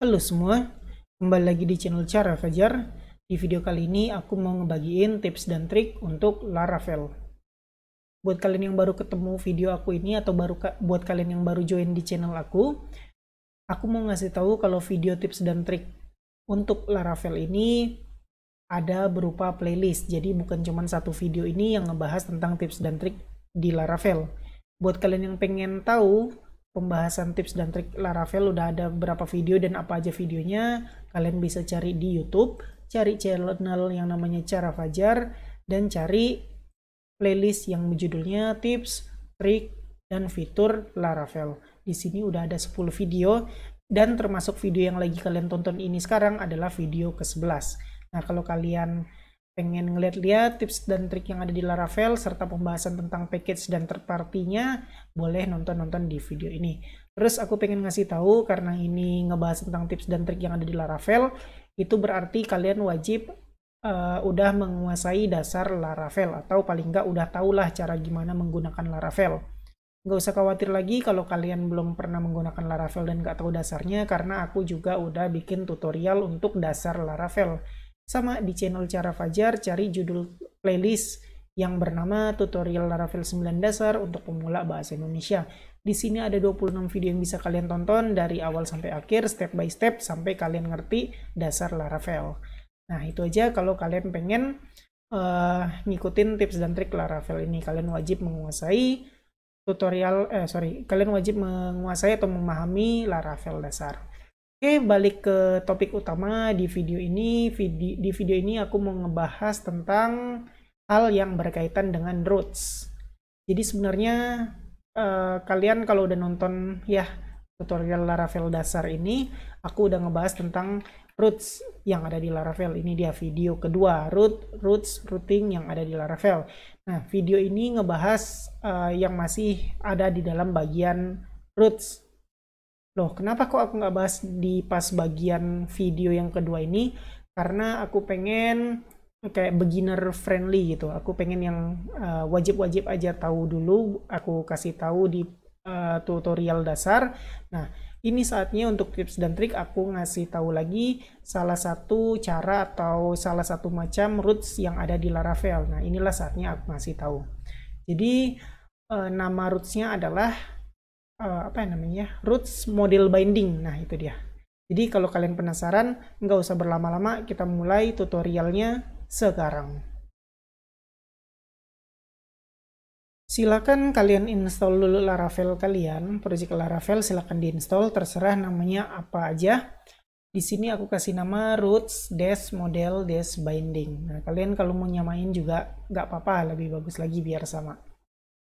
Halo semua, kembali lagi di channel Cara Fajar. Di video kali ini aku mau ngebagiin tips dan trik untuk Laravel. Buat kalian yang baru ketemu video aku ini atau buat kalian yang baru join di channel aku mau ngasih tahu kalau video tips dan trik untuk Laravel ini ada berupa playlist. Jadi bukan cuma satu video ini yang ngebahas tentang tips dan trik di Laravel. Buat kalian yang pengen tahu pembahasan tips dan trik Laravel udah ada beberapa video dan apa aja videonya, kalian bisa cari di YouTube, cari channel yang namanya Cara Fajar, dan cari playlist yang judulnya tips, trik, dan fitur Laravel. Di sini udah ada 10 video, dan termasuk video yang lagi kalian tonton ini sekarang adalah video ke-11. Nah, kalau kalian pengen ngeliat-liat tips dan trik yang ada di Laravel serta pembahasan tentang package dan third party-nya, boleh nonton-nonton di video ini. Terus aku pengen ngasih tahu karena ini ngebahas tentang tips dan trik yang ada di Laravel, itu berarti kalian wajib udah menguasai dasar Laravel atau paling nggak udah tahulah cara gimana menggunakan Laravel. Nggak usah khawatir lagi kalau kalian belum pernah menggunakan Laravel dan nggak tahu dasarnya, karena aku juga udah bikin tutorial untuk dasar Laravel. Sama di channel Cara Fajar, cari judul playlist yang bernama Tutorial Laravel 9 Dasar untuk Pemula Bahasa Indonesia. Di sini ada 26 video yang bisa kalian tonton dari awal sampai akhir, step by step, sampai kalian ngerti dasar Laravel. Nah, itu aja kalau kalian pengen ngikutin tips dan trik Laravel ini. Kalian wajib menguasai kalian wajib menguasai atau memahami Laravel dasar. Oke, balik ke topik utama di video ini. Di video ini aku mau ngebahas tentang hal yang berkaitan dengan roots. Jadi sebenarnya kalian kalau udah nonton ya tutorial Laravel dasar ini, aku udah ngebahas tentang roots yang ada di Laravel. Ini dia video kedua, routing yang ada di Laravel. Nah, video ini ngebahas yang masih ada di dalam bagian roots. Loh, kenapa kok aku nggak bahas di pas bagian video yang kedua ini? Karena aku pengen kayak beginner friendly gitu. Aku pengen yang wajib-wajib aja tahu dulu. Aku kasih tahu di tutorial dasar. Nah, ini saatnya untuk tips dan trik aku ngasih tahu lagi salah satu cara atau salah satu macam roots yang ada di Laravel. Nah, inilah saatnya aku ngasih tahu. Jadi, nama rootsnya adalah apa namanya, roots model binding. Nah, itu dia. Jadi kalau kalian penasaran, nggak usah berlama-lama, kita mulai tutorialnya sekarang. Silakan kalian install dulu Laravel kalian, project Laravel silakan diinstal, terserah namanya apa aja. Di sini aku kasih nama roots model binding. Nah, kalian kalau mau nyamain juga nggak apa-apa, lebih bagus lagi biar sama.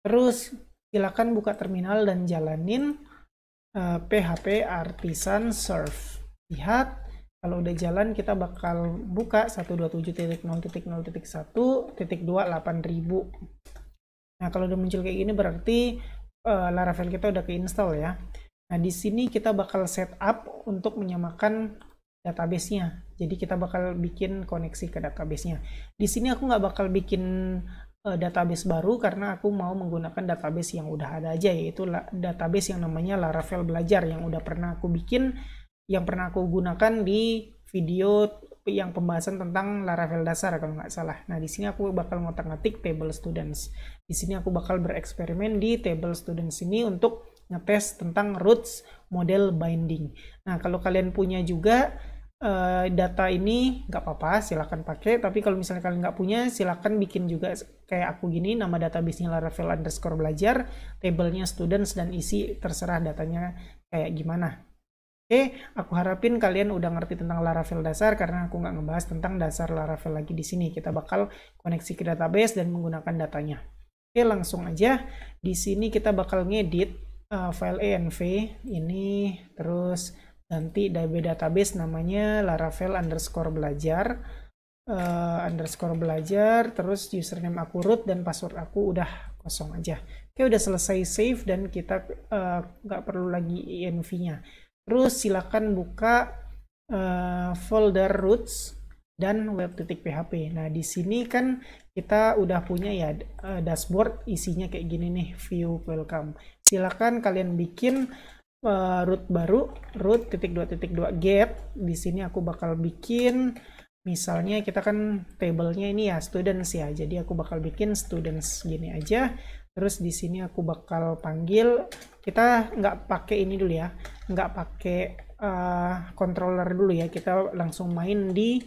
Terus silakan buka terminal dan jalanin PHP Artisan Serve. Lihat, kalau udah jalan kita bakal buka 127.0.0.1.2.8000. Nah, kalau udah muncul kayak gini berarti Laravel kita udah keinstall ya. Nah, di sini kita bakal setup untuk menyamakan database-nya. Jadi kita bakal bikin koneksi ke database-nya. Di sini aku nggak bakal bikin database baru karena aku mau menggunakan database yang udah ada aja, yaitu database yang namanya Laravel Belajar yang udah pernah aku bikin, yang pernah aku gunakan di video yang pembahasan tentang Laravel dasar kalau nggak salah. Nah, di sini aku bakal ngotak-ngatik table students. Di sini aku bakal bereksperimen di table students ini untuk ngetes tentang roots model binding. Nah, kalau kalian punya juga data ini nggak apa-apa, silahkan pakai. Tapi kalau misalnya kalian nggak punya, silahkan bikin juga kayak aku gini, nama database-nya Laravel_belajar, tabelnya students, dan isi terserah datanya kayak gimana. Oke, aku harapin kalian udah ngerti tentang Laravel dasar karena aku nggak ngebahas tentang dasar Laravel lagi di sini. Kita bakal koneksi ke database dan menggunakan datanya. Oke, langsung aja. Di sini kita bakal ngedit file env ini, terus nanti database namanya Laravel_belajar terus username aku root dan password aku udah kosong aja. Oke, udah selesai save dan kita nggak perlu lagi env-nya. Terus silakan buka folder roots dan web.php. Nah, di sini kan kita udah punya ya dashboard, isinya kayak gini nih, view welcome. Silakan kalian bikin root baru, root .2.2 get. Di sini aku bakal bikin, misalnya kita kan tabelnya ini ya students ya, jadi aku bakal bikin students gini aja. Terus di sini aku bakal panggil, kita nggak pakai ini dulu ya, nggak pakai controller dulu ya, kita langsung main di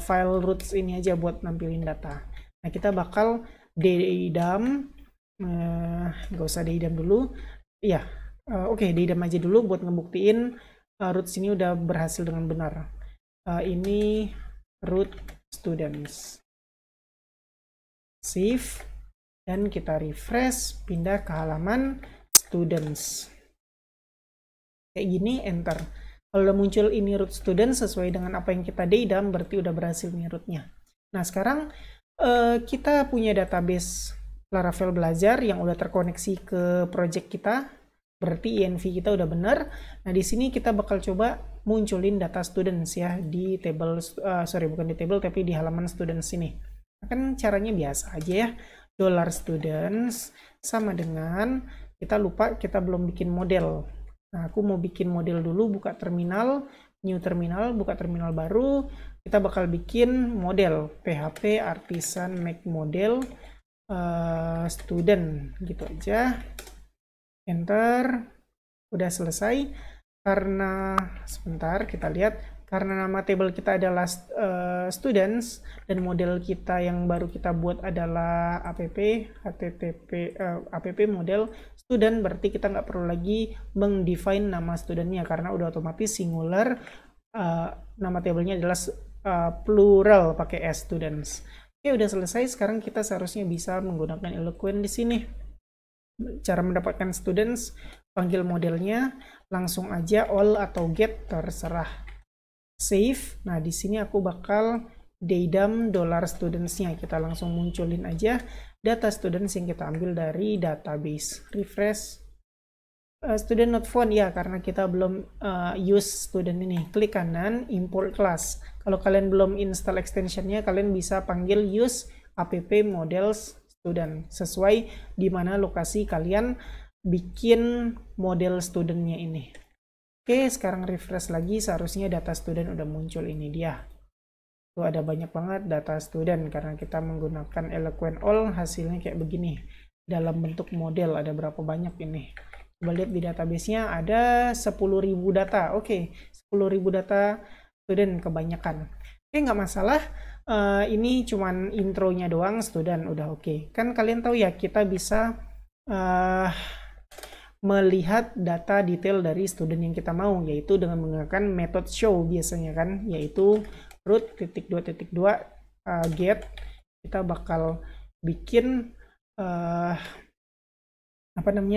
file roots ini aja buat nampilin data. Nah, kita bakal dedam, nggak usah dedam dulu ya. Oke, dedam aja dulu buat ngebuktiin root sini udah berhasil dengan benar. Ini root students. Save dan kita refresh, pindah ke halaman students. Kayak gini, enter. Kalau udah muncul ini root students sesuai dengan apa yang kita dedam, berarti udah berhasil nih rootnya. Nah, sekarang kita punya database Laravel belajar yang udah terkoneksi ke project kita. Berarti INV kita udah benar. Nah, di sini kita bakal coba munculin data students ya di table, bukan di table, tapi di halaman students ini. Kan caranya biasa aja ya. $students sama dengan, kita lupa kita belum bikin model. Nah, aku mau bikin model dulu, buka terminal, new terminal, buka terminal baru. Kita bakal bikin model, PHP artisan make model student, gitu aja. Enter, udah selesai. Karena sebentar kita lihat, karena nama table kita adalah students dan model kita yang baru kita buat adalah app model student, berarti kita nggak perlu lagi mendefine nama studentnya karena udah otomatis singular. Nama tablenya adalah plural pakai s, students. Oke, udah selesai. Sekarang kita seharusnya bisa menggunakan Eloquent di sini. Cara mendapatkan students, panggil modelnya, langsung aja all atau get, terserah. Save. Nah, di sini aku bakal dedam $students-nya. Kita langsung munculin aja data students yang kita ambil dari database. Refresh. Student not found ya, karena kita belum use student ini. Klik kanan, import class. Kalau kalian belum install extensionnya, kalian bisa panggil use app models student sesuai di mana lokasi kalian bikin model studentnya ini. Oke, sekarang refresh lagi, seharusnya data student udah muncul. Ini dia. Tuh ada banyak banget data student karena kita menggunakan Eloquent all, hasilnya kayak begini. Dalam bentuk model ada berapa banyak ini. Coba lihat di database-nya ada 10.000 data. Oke, 10.000 data student kebanyakan. Oke, nggak masalah. Ini cuman intronya doang, student udah oke. Kan kalian tahu ya, kita bisa melihat data detail dari student yang kita mau, yaitu dengan menggunakan method show biasanya kan, yaitu root.2.2 get. Kita bakal bikin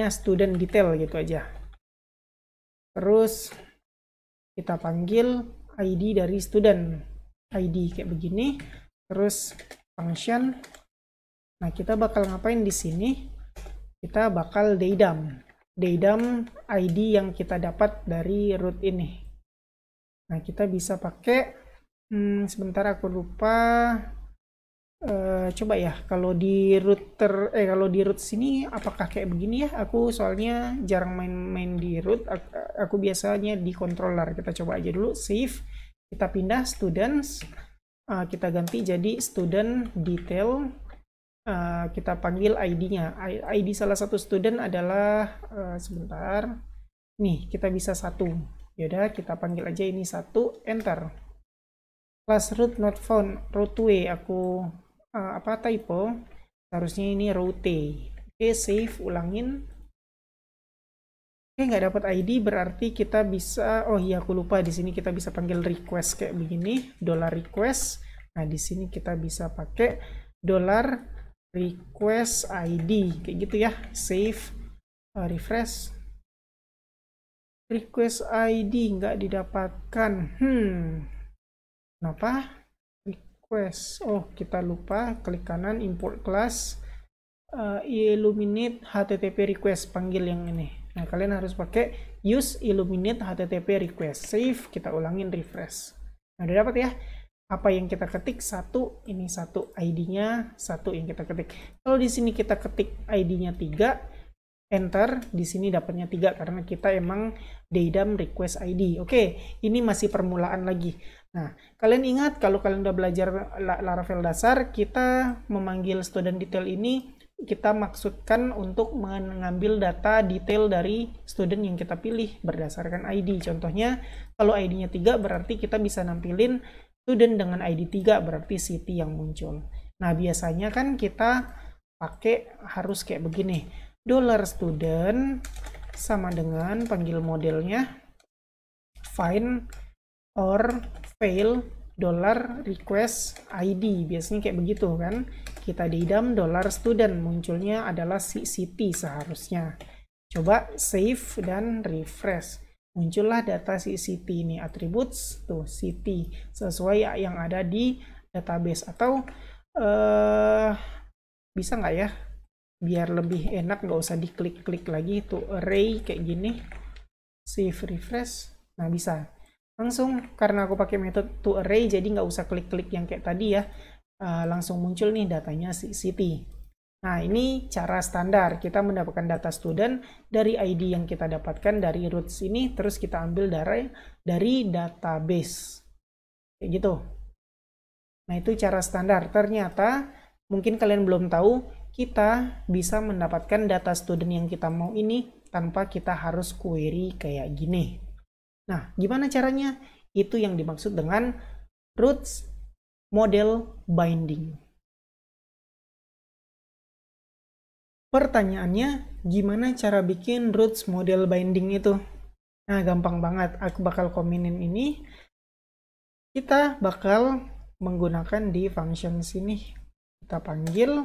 student detail gitu aja. Terus kita panggil ID dari student. ID kayak begini, terus function. Nah, kita bakal ngapain di sini? Kita bakal dedam ID yang kita dapat dari root ini. Nah, kita bisa pakai, sebentar aku lupa. Coba ya, kalau di root sini apakah kayak begini ya? Aku soalnya jarang main di root. Aku biasanya di controller. Kita coba aja dulu, save. Kita pindah students, kita ganti jadi student detail, kita panggil ID-nya. ID salah satu student adalah, sebentar, nih kita bisa 1. Yaudah, kita panggil aja ini 1, enter. Class root not found, row T, aku typo, harusnya ini row T. Oke, save, ulangin. Oke, nggak dapat ID, berarti kita bisa, oh iya aku lupa, di sini kita bisa panggil request kayak begini, $request. Nah, di sini kita bisa pakai $request ID kayak gitu ya. Save, refresh. Request ID nggak didapatkan. Kenapa? Request. Oh, kita lupa, klik kanan, import class, illuminate HTTP request, panggil yang ini. Nah, kalian harus pakai use illuminate HTTP request. Save, kita ulangin, refresh. Nah, udah dapat ya. Apa yang kita ketik? 1, ini 1, ID-nya 1 yang kita ketik. Kalau di sini kita ketik ID-nya 3, enter. Di sini dapatnya 3 karena kita emang DIDAM request ID. Oke, ini masih permulaan lagi. Nah, kalian ingat kalau kalian udah belajar Laravel dasar, kita memanggil student detail ini kita maksudkan untuk mengambil data detail dari student yang kita pilih berdasarkan ID. Contohnya, kalau ID-nya 3 berarti kita bisa nampilin student dengan ID 3 berarti city yang muncul. Nah, biasanya kan kita pakai harus kayak begini. $student sama dengan panggil modelnya find or fail $request ID. Biasanya kayak begitu kan. Kita DIDAM $student, munculnya adalah si city seharusnya. Coba save dan refresh. Muncullah data si city ini, attributes tuh city sesuai yang ada di database. Atau bisa nggak ya biar lebih enak, nggak usah diklik-klik lagi tuh array kayak gini, save refresh. Nah, bisa langsung karena aku pakai metode to array, jadi nggak usah klik-klik yang kayak tadi ya, langsung muncul nih datanya si city. Nah, ini cara standar kita mendapatkan data student dari ID yang kita dapatkan dari roots ini, terus kita ambil dari database kayak gitu. Nah, itu cara standar. Ternyata mungkin kalian belum tahu, kita bisa mendapatkan data student yang kita mau ini tanpa kita harus query kayak gini. Nah, gimana caranya? Itu yang dimaksud dengan roots model binding. Pertanyaannya, gimana cara bikin roots model binding itu? Nah, gampang banget. Aku bakal komenin ini. Kita bakal menggunakan di function sini. Kita panggil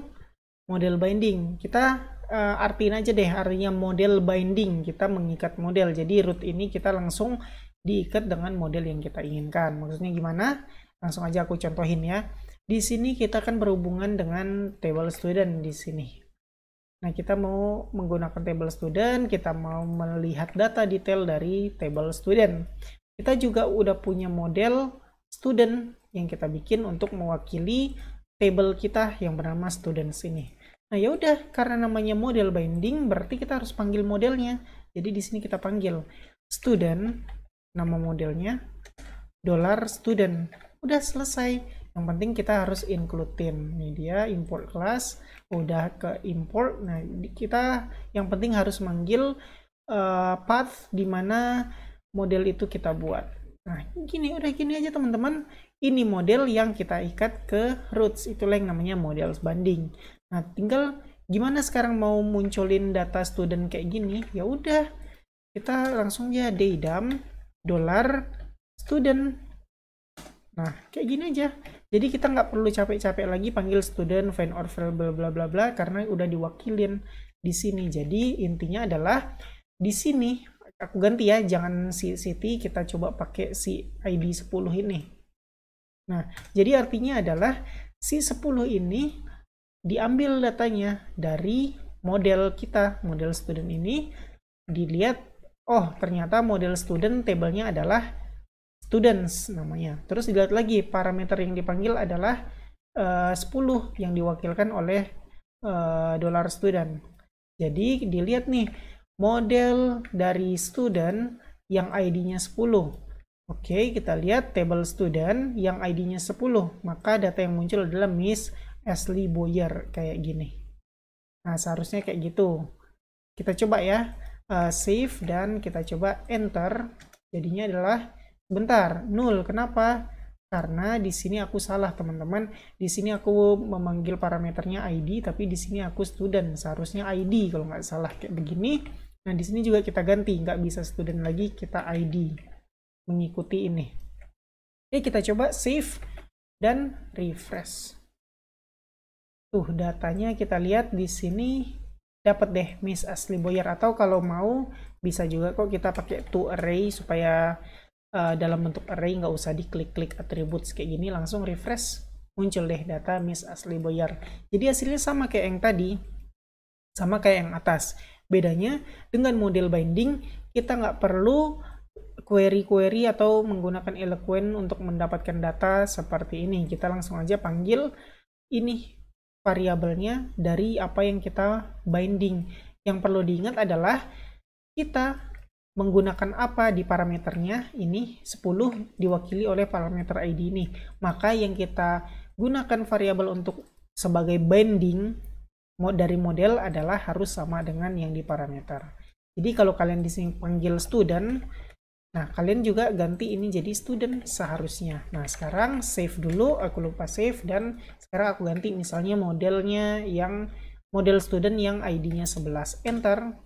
model binding. Kita artiin aja deh artinya model binding. Kita mengikat model. Jadi root ini kita langsung diikat dengan model yang kita inginkan. Maksudnya gimana? Langsung aja aku contohin ya. Di sini kita kan berhubungan dengan table student di sini. Nah, kita mau menggunakan table student, kita mau melihat data detail dari table student. Kita juga udah punya model student yang kita bikin untuk mewakili table kita yang bernama students ini. Nah, ya udah, karena namanya model binding berarti kita harus panggil modelnya. Jadi di sini kita panggil student, nama modelnya $student. Udah selesai. Yang penting kita harus include-in. Ini dia import class, udah ke import. Nah, kita yang penting harus manggil path di mana model itu kita buat. Nah, udah gini aja teman-teman. Ini model yang kita ikat ke roots, itulah yang namanya model binding. Nah, tinggal gimana sekarang mau munculin data student kayak gini? Ya udah, kita langsung ya DIDAM $student. Nah, kayak gini aja. Jadi kita nggak perlu capek-capek lagi panggil student find or fail bla bla bla bla karena udah diwakilin di sini. Jadi intinya adalah di sini aku ganti ya, jangan si city, kita coba pakai si ID 10 ini. Nah, jadi artinya adalah si 10 ini diambil datanya dari model kita, model student ini, dilihat, oh ternyata model student tabelnya adalah students namanya. Terus dilihat lagi parameter yang dipanggil adalah 10 yang diwakilkan oleh $student. Jadi dilihat nih model dari student yang ID-nya 10. Oke, kita lihat table student yang ID-nya 10. Maka data yang muncul adalah Miss Ashley Boyer kayak gini. Nah, seharusnya kayak gitu. Kita coba ya, save dan kita coba enter. Jadinya adalah bentar, 0. Kenapa? Karena di sini aku salah, teman-teman. Di sini aku memanggil parameternya ID, tapi di sini aku student. Seharusnya ID kalau nggak salah kayak begini. Nah, di sini juga kita ganti, nggak bisa student lagi, kita ID. Mengikuti ini. Oke, kita coba save dan refresh. Tuh, datanya kita lihat di sini dapat deh Miss Ashley Boyer, atau kalau mau bisa juga kok kita pakai to array supaya dalam bentuk array nggak usah diklik-klik attributes kayak gini, langsung refresh muncul deh data Miss Ashley Boyer. Jadi hasilnya sama kayak yang tadi, sama kayak yang atas. Bedanya dengan model binding kita nggak perlu query-query atau menggunakan Eloquent untuk mendapatkan data seperti ini. Kita langsung aja panggil ini variabelnya dari apa yang kita binding. Yang perlu diingat adalah kita menggunakan apa di parameternya, ini 10 diwakili oleh parameter ID ini. Maka yang kita gunakan variabel untuk sebagai binding dari model adalah harus sama dengan yang di parameter. Jadi kalau kalian di sini panggil student, nah kalian juga ganti ini jadi student seharusnya. Nah sekarang save dulu, aku lupa save, dan sekarang aku ganti misalnya modelnya yang model student yang ID-nya 11. Enter.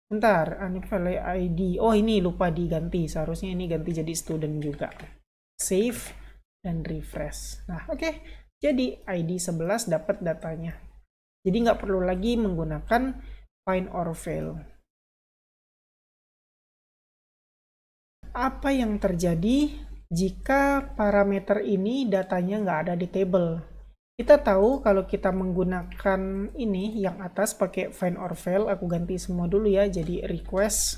Bentar, value ID. Oh ini lupa diganti, seharusnya ini ganti jadi student juga. Save dan refresh. Nah oke, jadi ID 11 dapat datanya. Jadi nggak perlu lagi menggunakan find or fail. Apa yang terjadi jika parameter ini datanya nggak ada di table? Kita tahu kalau kita menggunakan ini yang atas pakai find or fail, aku ganti semua dulu ya, jadi request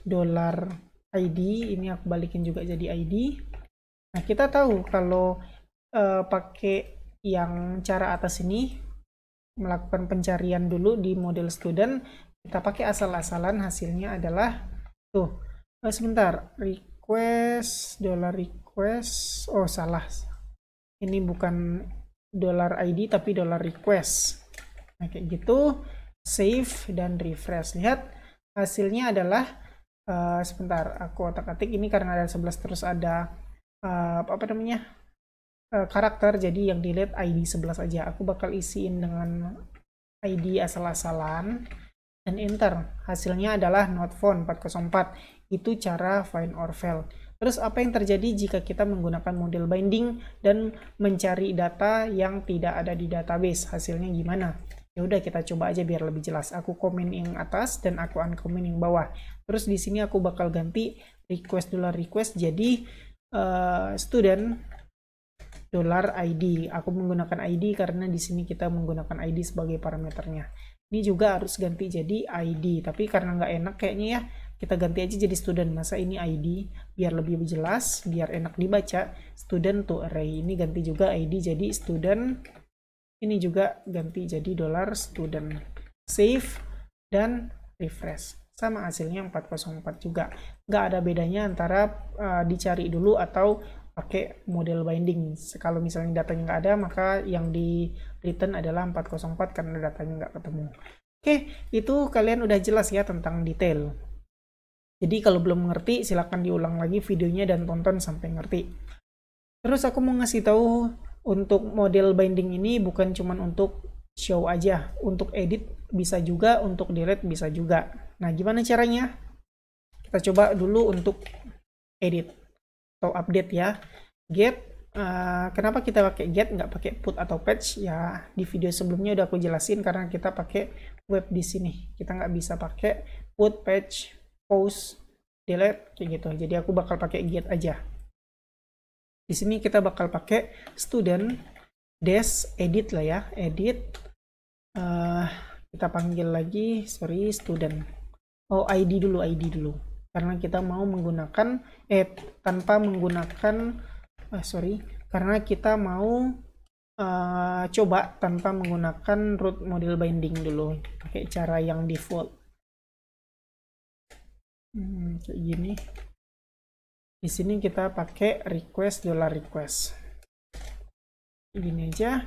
$id, ini aku balikin juga jadi ID. Nah kita tahu kalau pakai yang cara atas ini, melakukan pencarian dulu di model student, kita pakai asal-asalan, hasilnya adalah tuh, sebentar, request $request, oh salah, ini bukan $id tapi $request. Nah kayak gitu, save dan refresh. Lihat hasilnya adalah sebentar, aku otak-atik ini karena ada 11 terus ada apa namanya, karakter, jadi yang dilihat ID 11 aja. Aku bakal isiin dengan ID asal-asalan dan enter. Hasilnya adalah not found 404. Itu cara find or fail. Terus apa yang terjadi jika kita menggunakan model binding dan mencari data yang tidak ada di database? Hasilnya gimana? Ya udah kita coba aja biar lebih jelas. Aku komen yang atas dan aku uncomment yang bawah. Terus di sini aku bakal ganti request jadi student $id. Aku menggunakan ID karena di sini kita menggunakan ID sebagai parameternya. Ini juga harus ganti jadi ID, tapi karena nggak enak kayaknya ya, kita ganti aja jadi student. Masa ini ID, biar lebih jelas, biar enak dibaca. Student to array, ini ganti juga ID jadi student. Ini juga ganti jadi $student. Save dan refresh. Sama hasilnya 404 juga. Nggak ada bedanya antara dicari dulu atau pakai model binding. Kalau misalnya datanya nggak ada, maka yang di return adalah 404 karena datanya nggak ketemu. Oke, itu kalian udah jelas ya tentang detail. Jadi kalau belum mengerti, silahkan diulang lagi videonya dan tonton sampai ngerti. Terus aku mau ngasih tahu, untuk model binding ini bukan cuma untuk show aja, untuk edit bisa juga, untuk delete bisa juga. Nah, gimana caranya? Kita coba dulu untuk edit atau update ya. Get, kenapa kita pakai get nggak pakai put atau patch? Ya di video sebelumnya udah aku jelasin, karena kita pakai web di sini, kita nggak bisa pakai put, patch, post, delete kayak gitu. Jadi aku bakal pakai get aja. Di sini kita bakal pakai student dash edit lah ya, edit. Kita panggil lagi, sorry, student. Oh ID dulu. Karena kita mau menggunakan tanpa menggunakan karena kita mau coba tanpa menggunakan root model binding dulu, pakai cara yang default. Kayak gini. Di sini kita pakai request $request. Gini aja.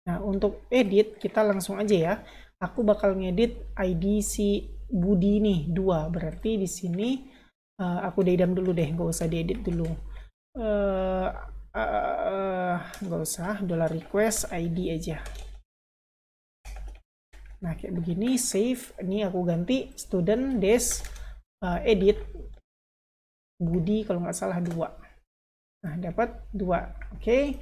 Nah, untuk edit kita langsung aja ya. Aku bakal ngedit ID si Budi nih 2. Berarti di sini aku dedam dulu deh, nggak usah diedit dulu. Nggak usah, $request ID aja. Nah, kayak begini, save. Ini aku ganti student dash edit Budi kalau nggak salah 2. Nah, dapat 2. Oke.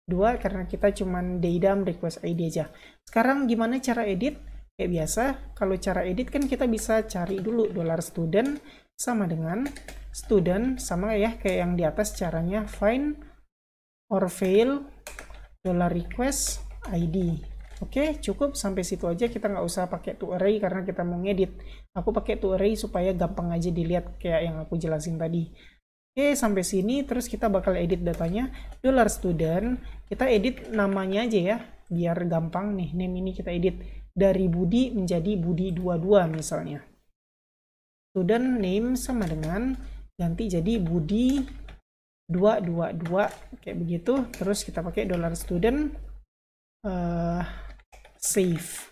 2 karena kita cuman dedam request ID aja. Sekarang gimana cara edit? Kayak biasa, kalau cara edit kan kita bisa cari dulu $student sama dengan student, sama ya kayak yang di atas caranya, find or fail $request ID. Oke, cukup sampai situ aja, kita nggak usah pakai to array karena kita mau ngedit. Aku pakai to array supaya gampang aja dilihat kayak yang aku jelasin tadi. Oke, sampai sini terus kita bakal edit datanya. $student, kita edit namanya aja ya, biar gampang nih, name ini kita edit dari Budi menjadi Budi 22 misalnya. Student name sama dengan ganti jadi Budi 222 kayak begitu. Terus kita pakai $student save.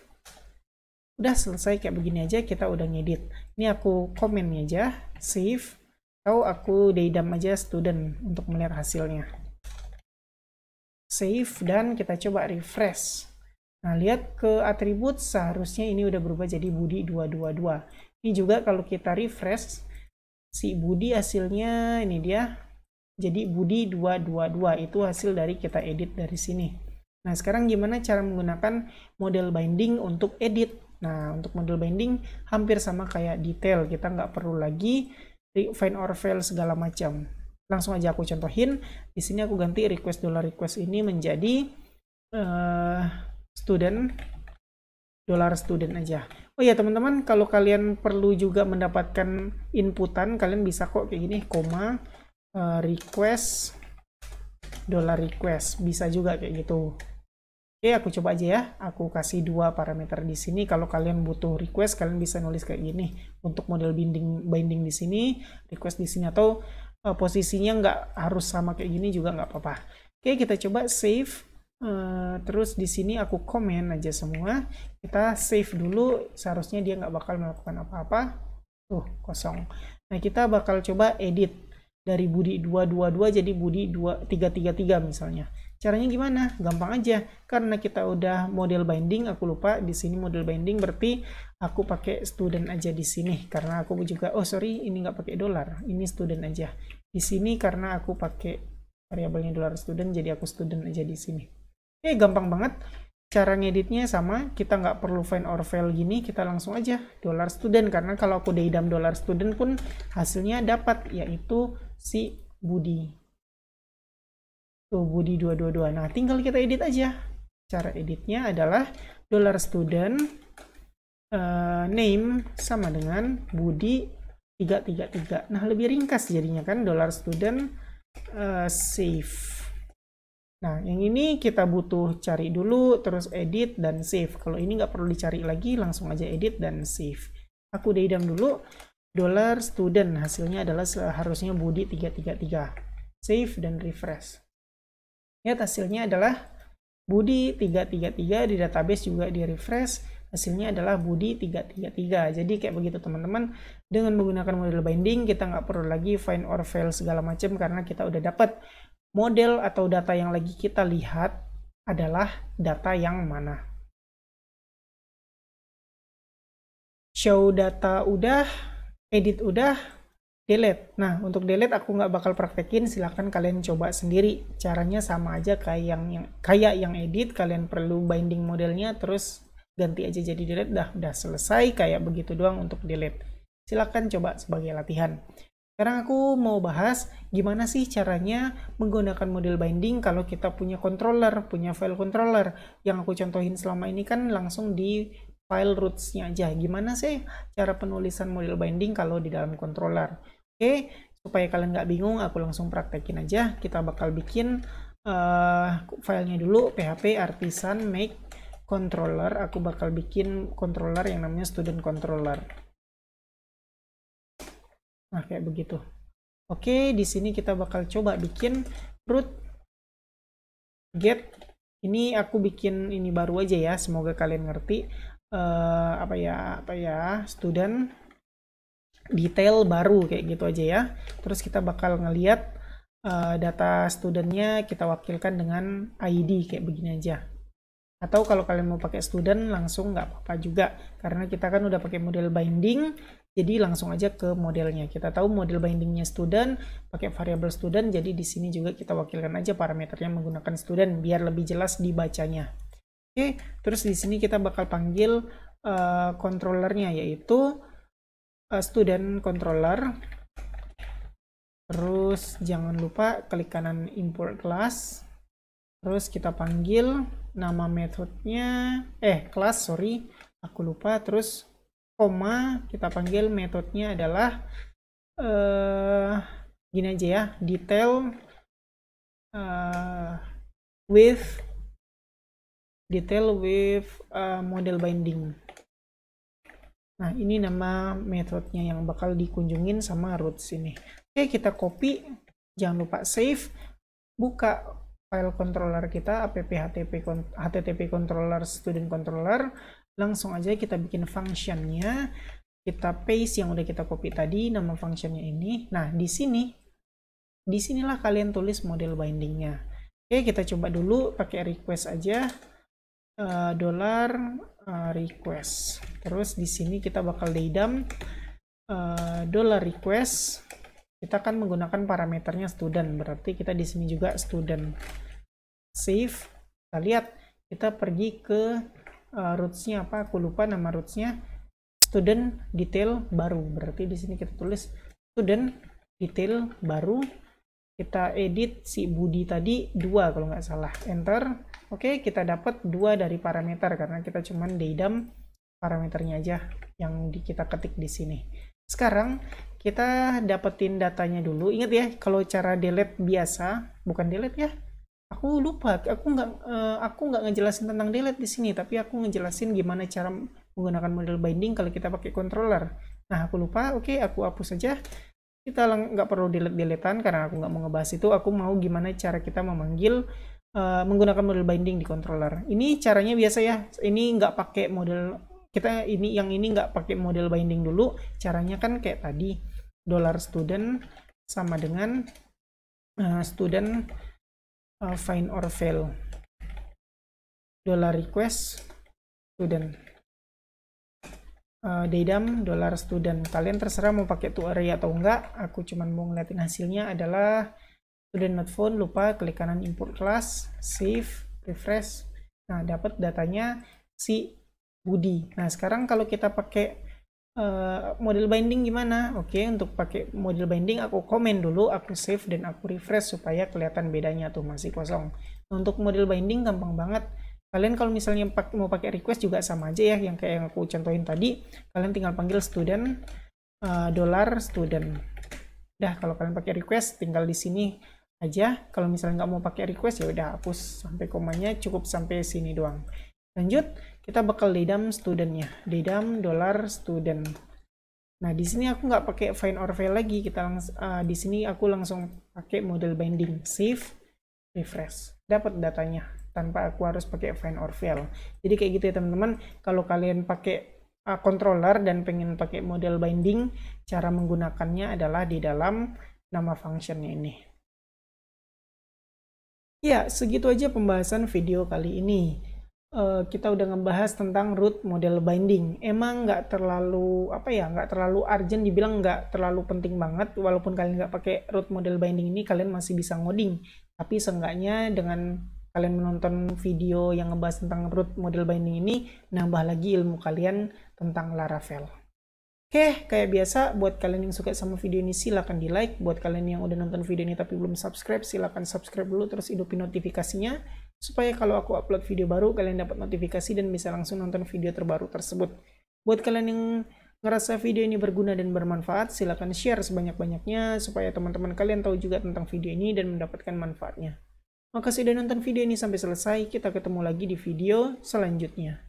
Udah selesai kayak begini aja, kita udah ngedit. Ini aku komen aja save, atau aku dedam aja student untuk melihat hasilnya. Save dan kita coba refresh. Nah, lihat ke atribut, seharusnya ini udah berubah jadi Budi 222. Ini juga kalau kita refresh, si Budi hasilnya ini dia, jadi Budi 222. Itu hasil dari kita edit dari sini. Nah, sekarang gimana cara menggunakan model binding untuk edit? Nah, untuk model binding hampir sama kayak detail. Kita nggak perlu lagi find or fail segala macam. Langsung aja aku contohin. Di sini aku ganti request $request ini menjadi student aja. Oh ya teman-teman, kalau kalian perlu juga mendapatkan inputan, kalian bisa kok kayak gini, koma request $request, bisa juga kayak gitu. Oke, aku coba aja ya. Aku kasih 2 parameter di sini. Kalau kalian butuh request, kalian bisa nulis kayak gini. Untuk model binding di sini, request di sini, atau posisinya nggak harus sama kayak gini juga nggak apa-apa. Oke, kita coba save. Terus di sini aku komen aja semua. Kita save dulu. Seharusnya dia nggak bakal melakukan apa-apa. Tuh, kosong. Nah, kita bakal coba edit dari Budi 222 jadi Budi 333 misalnya. Caranya gimana? Gampang aja. Karena kita udah model binding, aku lupa di sini model binding, berarti aku pakai student aja di sini. Karena aku juga, oh sorry, ini nggak pakai $, ini student aja. Di sini karena aku pakai variabelnya $student, jadi aku student aja di sini. Oke, gampang banget. Cara ngeditnya sama, kita nggak perlu find or fail gini, kita langsung aja $student. Karena kalau aku dedam $student pun hasilnya dapat, yaitu si Budi. Tuh, Budi 222. Nah, tinggal kita edit aja. Cara editnya adalah $student name sama dengan Budi 333. Nah, lebih ringkas jadinya kan, $student save. Nah, yang ini kita butuh cari dulu, terus edit dan save. Kalau ini nggak perlu dicari lagi, langsung aja edit dan save. Aku dedam dulu, $student hasilnya adalah seharusnya Budi 333. Save dan refresh. Lihat hasilnya adalah Budi 333, di database juga di refresh, hasilnya adalah Budi 333. Jadi kayak begitu teman-teman, dengan menggunakan model binding kita nggak perlu lagi find or fail segala macam, karena kita udah dapat model atau data yang lagi kita lihat adalah data yang mana. Show data udah, edit udah, delete. Nah, untuk delete aku nggak bakal praktekin, silahkan kalian coba sendiri. Caranya sama aja kayak yang edit, kalian perlu binding modelnya, terus ganti aja jadi delete, udah selesai, kayak begitu doang untuk delete. Silahkan coba sebagai latihan. Sekarang aku mau bahas gimana sih caranya menggunakan model binding kalau kita punya controller, punya file controller. Yang aku contohin selama ini kan langsung di file roots-nya aja. Gimana sih cara penulisan model binding kalau di dalam controller? Oke, supaya kalian nggak bingung, aku langsung praktekin aja. Kita bakal bikin filenya dulu, php artisan make controller. Aku bakal bikin controller yang namanya student controller. Nah, kayak begitu. Oke, di sini kita bakal coba bikin root get. Ini aku bikin ini baru aja ya, semoga kalian ngerti. Apa ya, student detail baru kayak gitu aja ya. Terus kita bakal ngeliat data studentnya kita wakilkan dengan ID kayak begini aja. Atau kalau kalian mau pakai student langsung nggak apa-apa juga, karena kita kan udah pakai model binding, jadi langsung aja ke modelnya. Kita tahu model bindingnya student, pakai variabel student, jadi di sini juga kita wakilkan aja parameternya menggunakan student biar lebih jelas dibacanya. Oke, terus di sini kita bakal panggil controllernya, yaitu student controller. Terus jangan lupa klik kanan import class. Terus kita panggil nama metodenya, kelas, sorry, aku lupa. Terus koma, kita panggil metodenya adalah gini aja ya, detail with detail with model binding. Nah, ini nama metodenya yang bakal dikunjungin sama roots ini. Oke, kita copy, jangan lupa save, buka file controller kita, app http controller student controller, langsung aja kita bikin functionnya, kita paste yang udah kita copy tadi, nama functionnya ini. Nah, disinilah kalian tulis model bindingnya. Oke, kita coba dulu pakai request aja. $request. Terus di sini kita bakal dedam $request. Kita akan menggunakan parameternya student. Berarti kita di sini juga student. Save. Kita lihat, kita pergi ke roots-nya apa? Aku lupa nama roots-nya. Student detail baru. Berarti di sini kita tulis student detail baru. Kita edit si Budi tadi 2 kalau nggak salah. Enter. Oke, kita dapat 2 dari parameter karena kita cuman dedam parameternya aja yang kita ketik di sini. Sekarang kita dapetin datanya dulu. Ingat ya, kalau cara delete biasa, bukan delete ya. Aku lupa, aku nggak ngejelasin tentang delete di sini, tapi aku ngejelasin gimana cara menggunakan model binding kalau kita pakai controller. Nah, aku lupa. Oke, aku hapus saja. Kita nggak perlu delete-deletean karena aku nggak mau ngebahas itu. Aku mau gimana cara kita memanggil menggunakan model binding di controller. Ini caranya biasa ya. Ini nggak pakai model yang ini nggak pakai model binding dulu. Caranya kan kayak tadi, $student sama dengan student find or fail. $request student. Dedam $student. Kalian terserah mau pakai to array atau enggak. Aku cuman mau ngeliatin hasilnya adalah student not found, lupa klik kanan import class, save, refresh. Nah, dapat datanya si Budi. Nah, sekarang kalau kita pakai model binding gimana? Oke, untuk pakai model binding aku komen dulu, aku save dan aku refresh supaya kelihatan bedanya tuh masih kosong. Nah, untuk model binding gampang banget. Kalian kalau misalnya mau pakai request juga sama aja ya, yang kayak yang aku contohin tadi. Kalian tinggal panggil student $student. Dah, kalau kalian pakai request tinggal di sini aja. Kalau misalnya nggak mau pakai request ya udah hapus sampai komanya, cukup sampai sini doang. Lanjut, kita bakal dedam studentnya, dedam $student. Nah, di sini aku nggak pakai find or fail lagi. Di sini aku langsung pakai model binding, save, refresh, dapat datanya tanpa aku harus pakai find or fail. Jadi kayak gitu ya teman-teman. Kalau kalian pakai controller dan pengen pakai model binding, cara menggunakannya adalah di dalam nama functionnya ini. Ya, segitu aja pembahasan video kali ini. Kita udah ngebahas tentang root model binding. Emang nggak terlalu nggak terlalu urgent, dibilang nggak terlalu penting banget. Walaupun kalian nggak pakai root model binding ini, kalian masih bisa ngoding. Tapi seenggaknya dengan kalian menonton video yang ngebahas tentang root model binding ini, nambah lagi ilmu kalian tentang Laravel. Oke, kayak biasa, buat kalian yang suka sama video ini silahkan di like. Buat kalian yang udah nonton video ini tapi belum subscribe, silahkan subscribe dulu terus hidupin notifikasinya. Supaya kalau aku upload video baru, kalian dapat notifikasi dan bisa langsung nonton video terbaru tersebut. Buat kalian yang ngerasa video ini berguna dan bermanfaat, silahkan share sebanyak-banyaknya supaya teman-teman kalian tahu juga tentang video ini dan mendapatkan manfaatnya. Makasih udah nonton video ini sampai selesai, kita ketemu lagi di video selanjutnya.